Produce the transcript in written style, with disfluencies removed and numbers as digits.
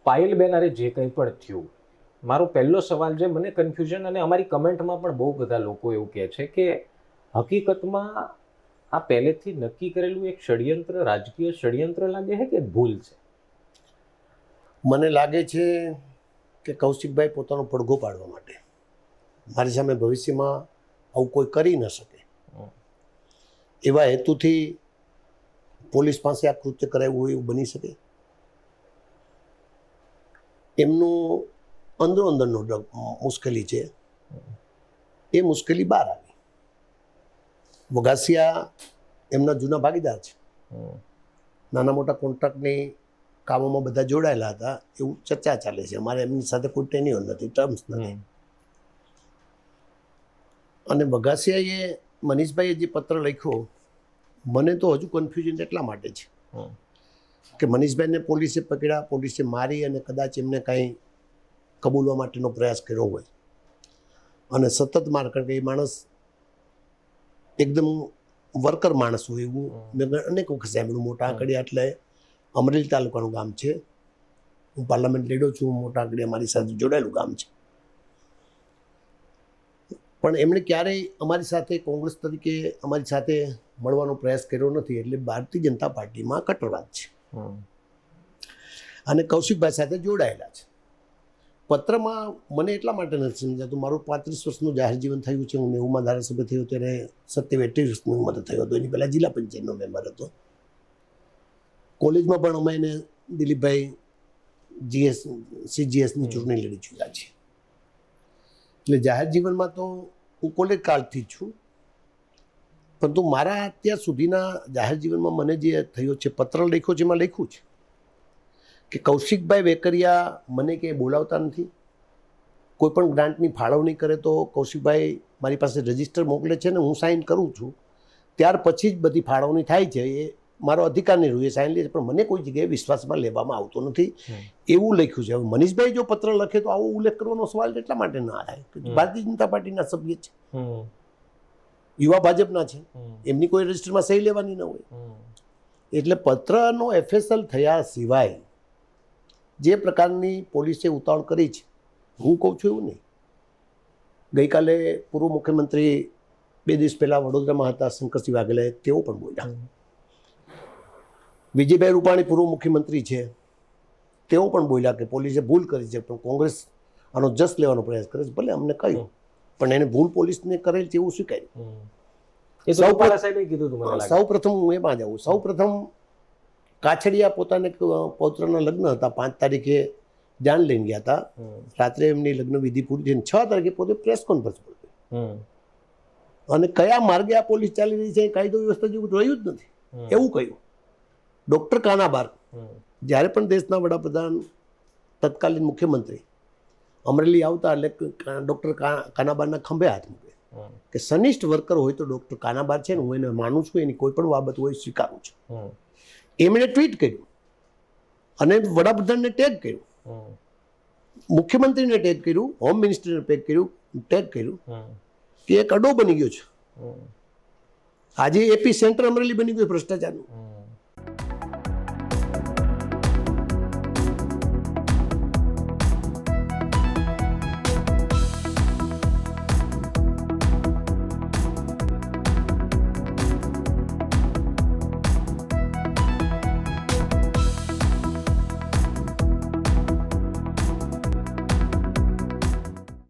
પાયલબેન અરે જે કંઈ પણ થયું, મારો પહેલો સવાલ જે મને કન્ફ્યુઝન, અને અમારી કમેન્ટમાં પણ બહુ બધા લોકો એવું કહે છે કે હકીકતમાં આ પહેલેથી નક્કી કરેલું એક ષડયંત્ર, રાજકીય ષડયંત્ર લાગે છે કે ભૂલ છે? મને લાગે છે કે કૌશિકભાઈ પોતાનો પડઘો પાડવા માટે મારી સામે ભવિષ્યમાં આવું કોઈ કરી ન શકે એવા હેતુથી પોલીસ પાસે આ કૃત્ય કરાવ્યું હોય એવું બની શકે. એમનું અંદરનો મુશ્કેલી છે, એ મુશ્કેલી બહાર આવી. વઘાસિયા એમના જૂના ભાગીદાર છે, નાના મોટા કોન્ટ્રાક્ટની કામોમાં બધા જોડાયેલા હતા એવું ચર્ચા ચાલે છે. અમારે એમની સાથે કોઈ ટેન્યુઅર નથી, ટર્મ્સ નથી. અને વઘાસિયાએ મનીષભાઈએ જે પત્ર લખ્યો, મને તો હજુ કન્ફ્યુઝન એટલા માટે છે કે મનીષભાઈને પોલીસે પકડ્યા, પોલીસે મારી અને કદાચ એમને કાંઈ કબૂલવા માટેનો પ્રયાસ કર્યો હોય અને સતત માર, કારણ કે એ માણસ એકદમ વર્કર માણસ હોય એવું મેં અનેક વખત સાંભળ્યું. મોટા આંકડિયા એટલે અમરેલી તાલુકાનું ગામ છે. હું પાર્લામેન્ટ લીડર છું. મોટા આંકડિયા મારી સાથે જોડાયેલું ગામ છે. પણ એમણે ક્યારેય અમારી સાથે કોંગ્રેસ તરીકે અમારી સાથે મળવાનો પ્રયાસ કર્યો નથી. એટલે ભારતીય જનતા પાર્ટીમાં કટ્ટરવાદ છે અને કૌશિકભાઈ સાથે જોડાયેલા છે. પત્રમાં મને એટલા માટે નથી સમજાતું, મારું 35 વર્ષનું જાહેર જીવન થયું છે. હું 90માં ધારાસભ્ય થયો ત્યારે 27-28 વર્ષની ઉંમરે થયો હતો. એની પહેલાં જિલ્લા પંચાયતનો મેમ્બર હતો. કોલેજમાં પણ અમે એને દિલીપભાઈ CGSની ચૂંટણી લડી ચૂક્યા છે. એટલે જાહેર જીવનમાં તો હું કોલેજ કાળથી જ છું, પરંતુ મારા અત્યાર સુધીના જાહેર જીવનમાં મને જે થયો છે, પત્ર લખ્યો છે, એમાં લખ્યું છે કે કૌશિકભાઈ વેકરિયા મને ક્યાંય બોલાવતા નથી. કોઈ પણ ગ્રાન્ટની ફાળવણી કરે તો કૌશિકભાઈ મારી પાસે રજિસ્ટર મોકલે છે ને હું સાઇન કરું છું, ત્યાર પછી જ બધી ફાળવણી થાય છે. એ મારો અધિકારની રૂએ સાઇન લે છે, પણ મને કોઈ જગ્યાએ વિશ્વાસમાં લેવામાં આવતો નથી એવું લખ્યું છે. હવે મનીષભાઈ જો પત્ર લખે તો આવો ઉલ્લેખ કરવાનો સવાલ એટલા માટે ના થાય કે ભારતીય જનતા પાર્ટીના સભ્ય છે, યુવા ભાજપના છે, એમની કોઈ રજિસ્ટરમાં સહી લેવાની ન હોય. એટલે પત્રનો FSL થયા સિવાય જે પ્રકારની પોલીસે ઉતાવળ કરી છે, હું કહું છું એવું નહીં. ગઈકાલે પૂર્વ મુખ્યમંત્રી 2 દિવસ પહેલાં વડોદરામાં હતા, શંકરસિંહ વાઘેલા, તેઓ પણ બોલ્યા. વિજયભાઈ રૂપાણી પૂર્વ મુખ્યમંત્રી છે, તેઓ પણ બોલ્યા કે પોલીસે ભૂલ કરી છે, પણ કોંગ્રેસ આનો જસ લેવાનો પ્રયાસ કરે છે. ભલે અમને કહ્યું, પણ એને ભૂલ પોલીસને કરેલ છે એવું સ્વીકાર્યું. સૌ પ્રથમ હું એમાં જાઉં. સૌ પ્રથમ કાછડિયા પોતાને પૌત્રના લગ્ન હતા, 5 તારીખે જાન લઈને ગયા હતા. રાત્રે એમની લગ્ન વિધિ પૂરી થઈને 6 તારીખે પોતે પ્રેસ કોન્ફરન્સ પર અને કયા માર્ગે આ પોલીસ ચાલી રહી છે, કાયદો વ્યવસ્થા જેવું રહ્યું જ નથી એવું કહ્યું. ડૉક્ટર કાનાબાર જ્યારે પણ દેશના વડાપ્રધાન, તત્કાલીન મુખ્યમંત્રી અમરેલી આવતા એટલે ડૉક્ટર કાનાબારના ખંભે હાથ મૂકે કે સનિષ્ઠ વર્કર હોય તો ડૉક્ટર કાનાબાર છે ને, હું એને માનું છું, એની કોઈ પણ બાબત હોય સ્વીકારું છું. એમણે ટ્વીટ કર્યું અને વડાપ્રધાનને ટેગ કર્યું, મુખ્યમંત્રીને ટેગ કર્યું, હોમ મિનિસ્ટરને ટેગ કર્યું કે એક અડ્ડો બની ગયો છે. આજે એપી સેન્ટર અમરેલી બની ગયું ભ્રષ્ટાચારનું.